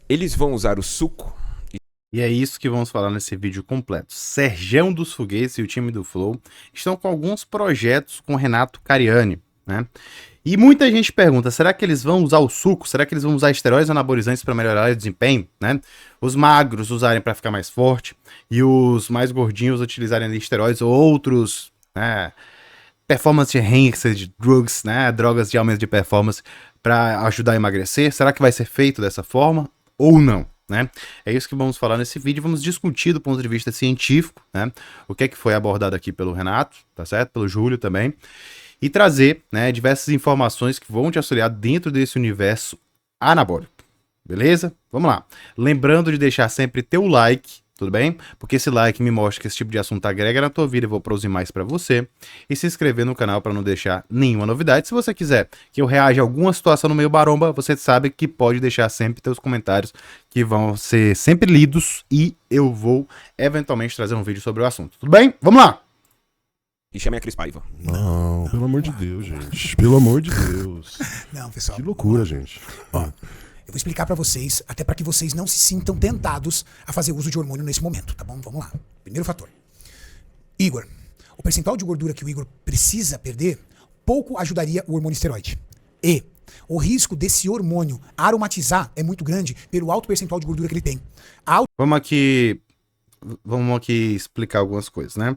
Eles vão usar o suco? E é isso que vamos falar nesse vídeo completo. Serjão dos Foguetes e o time do Flow estão com alguns projetos com Renato Cariani, né? E muita gente pergunta, será que eles vão usar o suco? Será que eles vão usar esteroides anabolizantes para melhorar o desempenho, né? Os magros usarem para ficar mais forte e os mais gordinhos utilizarem esteroides ou outros, né, performance enhanced drugs, né, drogas de aumento de performance para ajudar a emagrecer? Será que vai ser feito dessa forma ou não? Né? É isso que vamos falar nesse vídeo. Vamos discutir do ponto de vista científico, né, o que é que foi abordado aqui pelo Renato, tá certo? Pelo Júlio também, e trazer, né, diversas informações que vão te auxiliar dentro desse universo anabólico, beleza? Vamos lá. Lembrando de deixar sempre teu like, tudo bem? Porque esse like me mostra que esse tipo de assunto agrega na tua vida e vou produzir mais pra você. E se inscrever no canal para não deixar nenhuma novidade. Se você quiser que eu reaja a alguma situação no meio baromba, você sabe que pode deixar sempre teus comentários, que vão ser sempre lidos e eu vou eventualmente trazer um vídeo sobre o assunto. Tudo bem? Vamos lá! E chame a Cris Paiva. Não, pelo amor de Deus, gente. Pelo amor de Deus. Não, pessoal. Que loucura, gente. Ó, eu vou explicar pra vocês, até pra que vocês não se sintam tentados a fazer uso de hormônio nesse momento, tá bom? Vamos lá. Primeiro fator. Igor, o percentual de gordura que o Igor precisa perder pouco ajudaria o hormônio esteroide. E o risco desse hormônio aromatizar é muito grande pelo alto percentual de gordura que ele tem. Vamos aqui explicar algumas coisas, né?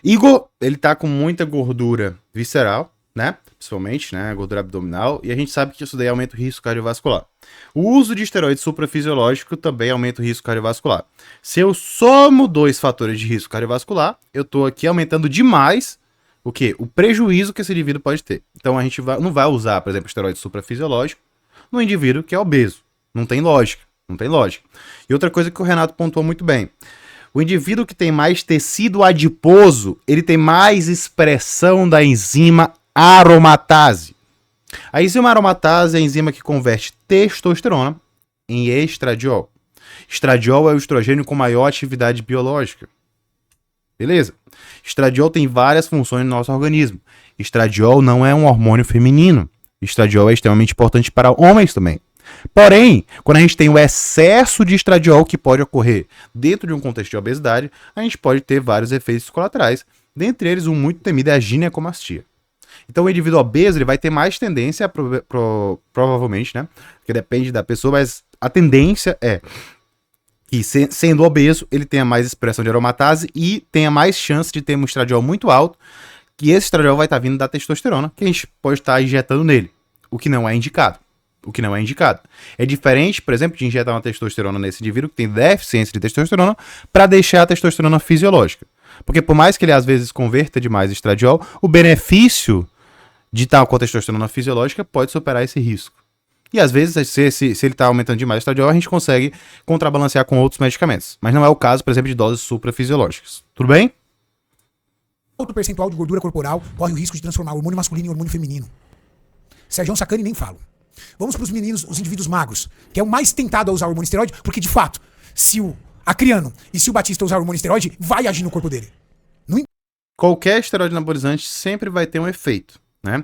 Igor, ele tá com muita gordura visceral, né? Principalmente, né? Gordura abdominal. E a gente sabe que isso daí aumenta o risco cardiovascular. O uso de esteroide suprafisiológico também aumenta o risco cardiovascular. Se eu somo dois fatores de risco cardiovascular, eu tô aqui aumentando demais o quê? O prejuízo que esse indivíduo pode ter. Então a gente não vai usar, por exemplo, esteroide suprafisiológico no indivíduo que é obeso. Não tem lógica. Não tem lógica. E outra coisa que o Renato pontuou muito bem. O indivíduo que tem mais tecido adiposo, ele tem mais expressão da enzima aromatase. A enzima aromatase é a enzima que converte testosterona em estradiol. Estradiol é o estrogênio com maior atividade biológica. Beleza? Estradiol tem várias funções no nosso organismo. Estradiol não é um hormônio feminino. Estradiol é extremamente importante para homens também. Porém, quando a gente tem o excesso de estradiol que pode ocorrer dentro de um contexto de obesidade, a gente pode ter vários efeitos colaterais. Dentre eles, um muito temido é a ginecomastia. Então, o indivíduo obeso ele vai ter mais tendência, provavelmente, né? Porque depende da pessoa, mas a tendência é que, sendo obeso, ele tenha mais expressão de aromatase e tenha mais chance de ter um estradiol muito alto, que esse estradiol vai estar vindo da testosterona, que a gente pode estar injetando nele, o que não é indicado. O que não é indicado. É diferente, por exemplo, de injetar uma testosterona nesse indivíduo que tem deficiência de testosterona para deixar a testosterona fisiológica. Porque por mais que ele às vezes converta demais estradiol, o benefício de estar com a testosterona fisiológica pode superar esse risco. E às vezes, se ele está aumentando demais o estradiol, a gente consegue contrabalancear com outros medicamentos. Mas não é o caso, por exemplo, de doses suprafisiológicas. Tudo bem? Alto percentual de gordura corporal corre o risco de transformar o hormônio masculino em hormônio feminino. Sérgio Sacani nem falo. Vamos para os meninos, os indivíduos magros, que é o mais tentado a usar o hormônio esteroide, porque de fato, se o Acriano e se o Batista usar o hormônio esteroide, vai agir no corpo dele. Qualquer esteroide anabolizante sempre vai ter um efeito, né?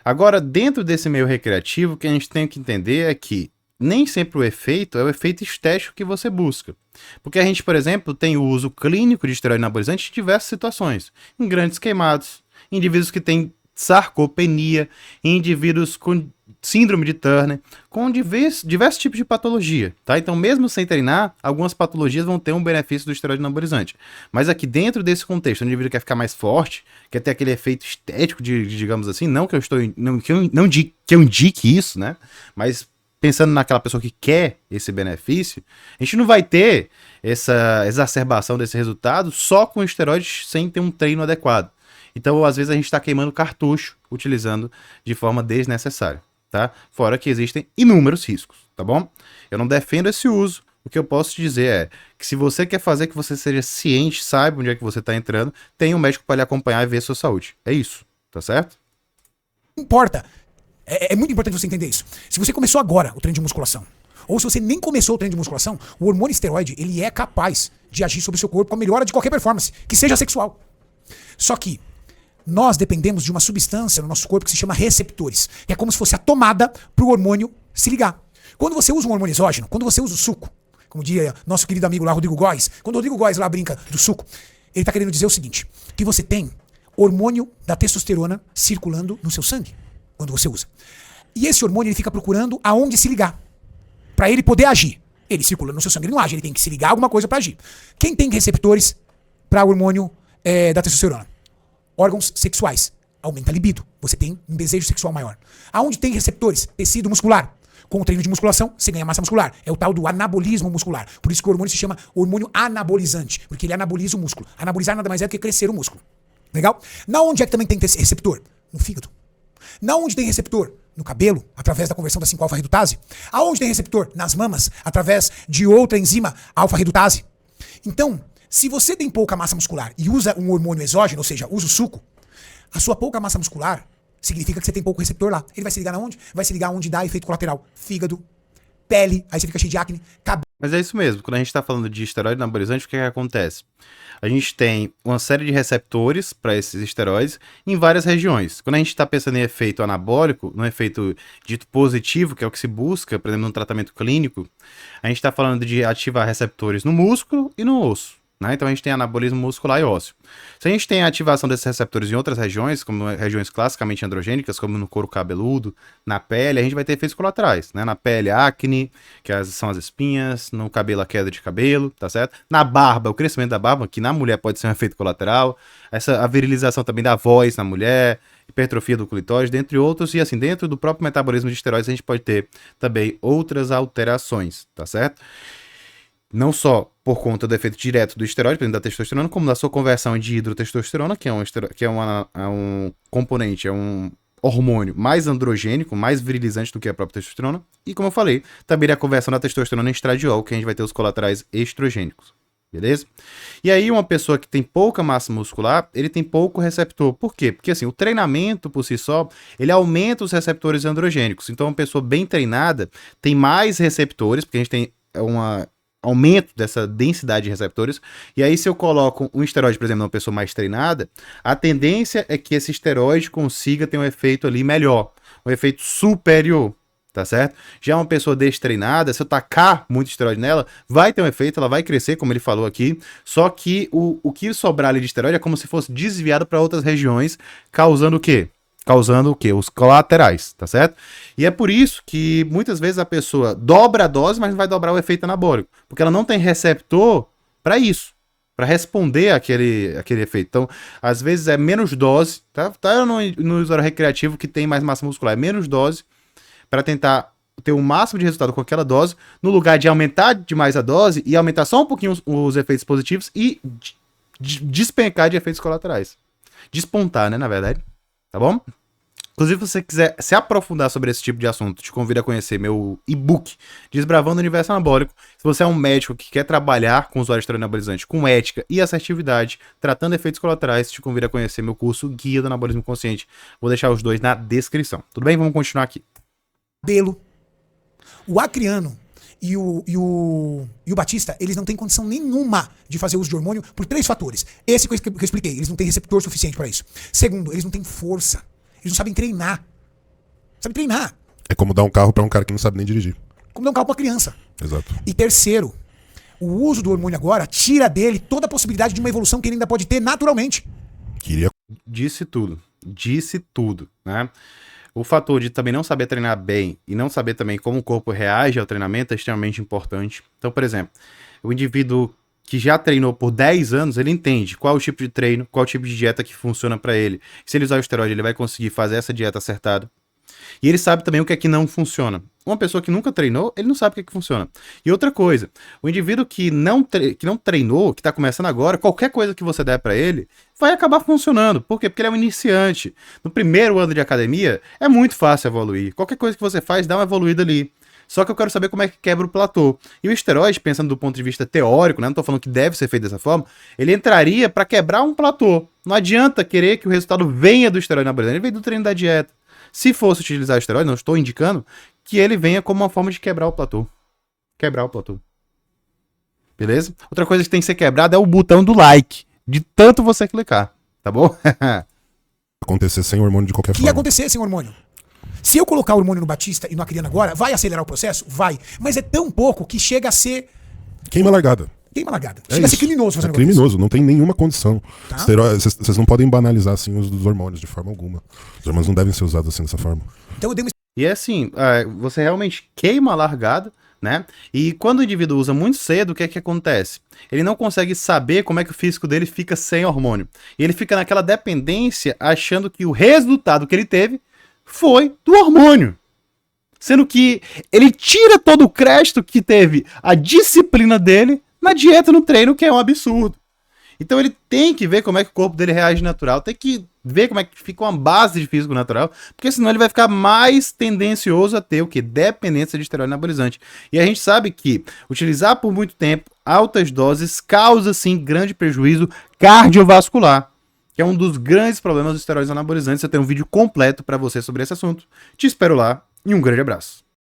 Agora, dentro desse meio recreativo, o que a gente tem que entender é que nem sempre o efeito é o efeito estético que você busca. Porque a gente, por exemplo, tem o uso clínico de esteroide anabolizante em diversas situações. Em grandes queimados, indivíduos que têm sarcopenia, indivíduos com síndrome de Turner, com diversos tipos de patologia, tá? Então, mesmo sem treinar, algumas patologias vão ter um benefício do esteroide anabolizante. Mas aqui dentro desse contexto, o indivíduo quer ficar mais forte, quer ter aquele efeito estético, digamos assim, não que eu indique isso, né? Mas pensando naquela pessoa que quer esse benefício, a gente não vai ter essa exacerbação desse resultado só com esteroides sem ter um treino adequado. Então, às vezes, a gente está queimando cartucho utilizando de forma desnecessária, tá? Fora que existem inúmeros riscos, tá bom? Eu não defendo esse uso. O que eu posso te dizer é que se você quer fazer que você seja ciente, saiba onde é que você está entrando, tenha um médico para lhe acompanhar e ver a sua saúde. É isso, tá certo? Não importa. É muito importante você entender isso. Se você começou agora o treino de musculação, ou se você nem começou o treino de musculação, o hormônio esteroide, ele é capaz de agir sobre o seu corpo com a melhora de qualquer performance, que seja sexual. Só que nós dependemos de uma substância no nosso corpo que se chama receptores, que é como se fosse a tomada para o hormônio se ligar. Quando você usa um hormônio exógeno, quando você usa o suco, como diria nosso querido amigo lá, Rodrigo Góes, quando o Rodrigo Góes lá brinca do suco, ele tá querendo dizer o seguinte, que você tem hormônio da testosterona circulando no seu sangue, quando você usa. E esse hormônio ele fica procurando aonde se ligar, para ele poder agir. Ele circula no seu sangue, ele não age, ele tem que se ligar a alguma coisa para agir. Quem tem receptores para hormônio da testosterona? Órgãos sexuais. Aumenta a libido. Você tem um desejo sexual maior. Aonde tem receptores? Tecido muscular. Com o treino de musculação, você ganha massa muscular. É o tal do anabolismo muscular. Por isso que o hormônio se chama hormônio anabolizante, porque ele anaboliza o músculo. Anabolizar nada mais é do que crescer o músculo. Legal? Na onde é que também tem receptor? No fígado. Na onde tem receptor? No cabelo, através da conversão da 5-alfa-redutase. Aonde tem receptor? Nas mamas, através de outra enzima, alfa-redutase. Então, se você tem pouca massa muscular e usa um hormônio exógeno, ou seja, usa o suco, a sua pouca massa muscular significa que você tem pouco receptor lá. Ele vai se ligar na onde? Vai se ligar onde dá efeito colateral. Fígado, pele, aí você fica cheio de acne, cabelo. Mas é isso mesmo, quando a gente está falando de esteroide anabolizante, o que acontece? A gente tem uma série de receptores para esses esteroides em várias regiões. Quando a gente está pensando em efeito anabólico, no efeito dito positivo, que é o que se busca, por exemplo, no tratamento clínico, a gente está falando de ativar receptores no músculo e no osso. Né? Então a gente tem anabolismo muscular e ósseo. Se a gente tem a ativação desses receptores em outras regiões, como regiões classicamente androgênicas, como no couro cabeludo, na pele, a gente vai ter efeitos colaterais. Né? Na pele, acne, são as espinhas, no cabelo, a queda de cabelo, tá certo? Na barba, o crescimento da barba, que na mulher pode ser um efeito colateral, a virilização também da voz na mulher, hipertrofia do clitóris, dentre outros, e assim, dentro do próprio metabolismo de esteroides, a gente pode ter também outras alterações, tá certo? Não só por conta do efeito direto do esteroide, por exemplo, da testosterona, como da sua conversão de hidrotestosterona, que é um componente, é um hormônio mais androgênico, mais virilizante do que a própria testosterona. E como eu falei, também a conversão da testosterona em estradiol, que a gente vai ter os colaterais estrogênicos. Beleza? E aí uma pessoa que tem pouca massa muscular, ele tem pouco receptor. Por quê? Porque assim, o treinamento por si só, ele aumenta os receptores androgênicos. Então uma pessoa bem treinada tem mais receptores, porque a gente tem aumento dessa densidade de receptores, e aí se eu coloco um esteroide, por exemplo, numa pessoa mais treinada, a tendência é que esse esteroide consiga ter um efeito ali melhor, um efeito superior, tá certo? Já uma pessoa destreinada, se eu tacar muito esteroide nela, vai ter um efeito, ela vai crescer, como ele falou aqui, só que o que sobrar ali de esteroide é como se fosse desviado para outras regiões, causando o quê? Causando o quê? Os colaterais, tá certo? E é por isso que muitas vezes a pessoa dobra a dose, mas não vai dobrar o efeito anabólico, porque ela não tem receptor para isso, para responder àquele efeito. Então, às vezes é menos dose, tá no usuário recreativo que tem mais massa muscular, é menos dose para tentar ter o máximo de resultado com aquela dose, no lugar de aumentar demais a dose e aumentar só um pouquinho os efeitos positivos e despencar de efeitos colaterais. Despontar, né, na verdade. Tá bom? Inclusive, se você quiser se aprofundar sobre esse tipo de assunto, te convido a conhecer meu e-book Desbravando o Universo Anabólico. Se você é um médico que quer trabalhar com usuário de esteroide anabolizante com ética e assertividade, tratando efeitos colaterais, te convido a conhecer meu curso Guia do Anabolismo Consciente. Vou deixar os dois na descrição. Tudo bem? Vamos continuar aqui. Cabelo. O acriano e o Batista, eles não têm condição nenhuma de fazer uso de hormônio por 3 fatores. Esse que eu expliquei, eles não têm receptor suficiente para isso. Segundo, eles não têm força. Eles não sabem treinar. Sabem treinar. É como dar um carro pra um cara que não sabe nem dirigir. Como dar um carro pra criança. Exato. E terceiro, o uso do hormônio agora tira dele toda a possibilidade de uma evolução que ele ainda pode ter naturalmente. Queria. Disse tudo, né? O fator de também não saber treinar bem e não saber também como o corpo reage ao treinamento é extremamente importante. Então, por exemplo, o indivíduo que já treinou por 10 anos, ele entende qual é o tipo de treino, qual é o tipo de dieta que funciona para ele. Se ele usar o esteroide, ele vai conseguir fazer essa dieta acertada. E ele sabe também o que é que não funciona. Uma pessoa que nunca treinou, ele não sabe o que é que funciona. E outra coisa, o indivíduo que não treinou, que está começando agora, qualquer coisa que você der para ele, vai acabar funcionando. Por quê? Porque ele é um iniciante. No primeiro ano de academia, é muito fácil evoluir. Qualquer coisa que você faz, dá uma evoluída ali. Só que eu quero saber como é que quebra o platô. E o esteroide, pensando do ponto de vista teórico, né, não tô falando que deve ser feito dessa forma, ele entraria para quebrar um platô. Não adianta querer que o resultado venha do esteroide anabolizante, ele vem do treino da dieta. Se fosse utilizar esteroide, não estou indicando, que ele venha como uma forma de quebrar o platô. Quebrar o platô. Beleza? Outra coisa que tem que ser quebrada é o botão do like. De tanto você clicar. Tá bom? Acontecer sem hormônio de qualquer O que forma. ia acontecer sem hormônio? Se eu colocar hormônio no Batista e no Acriano agora, vai acelerar o processo? Vai. Mas é tão pouco que chega a ser Queima largada. queima largada. É Chega a ser isso. criminoso fazer É um negócio criminoso, não tem nenhuma condição. Tá. Vocês não podem banalizar assim os dos hormônios de forma alguma. Os hormônios não devem ser usados assim dessa forma. desse. Então eu dei uma E é assim, você realmente queima a largada, né? E quando o indivíduo usa muito cedo, o que é que acontece? Ele não consegue saber como é que o físico dele fica sem hormônio. E ele fica naquela dependência, achando que o resultado que ele teve foi do hormônio. Sendo que ele tira todo o crédito que teve a disciplina dele na dieta, no treino, que é um absurdo. Então ele tem que ver como é que o corpo dele reage natural, tem que ver como é que fica uma base de físico natural, porque senão ele vai ficar mais tendencioso a ter o que? Dependência de esteroide anabolizante. E a gente sabe que utilizar por muito tempo altas doses causa sim grande prejuízo cardiovascular, que é um dos grandes problemas dos esteroides anabolizantes. Eu tenho um vídeo completo para você sobre esse assunto. Te espero lá e um grande abraço.